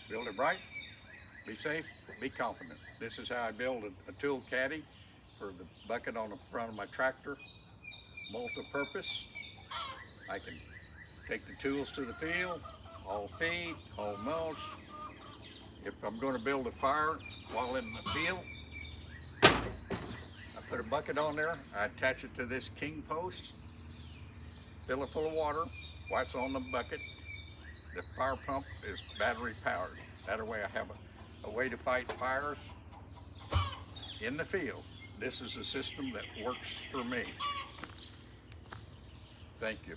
Build it right, be safe, be confident. This is how I build a tool caddy for the bucket on the front of my tractor. Multi-purpose. I can take the tools to the field, haul feed, haul mulch. If I'm going to build a fire while in the field, I put a bucket on there, I attach it to this king post, fill it full of water, what's on the bucket. The fire pump is battery powered. That way I have a way to fight fires in the field. This is a system that works for me. Thank you.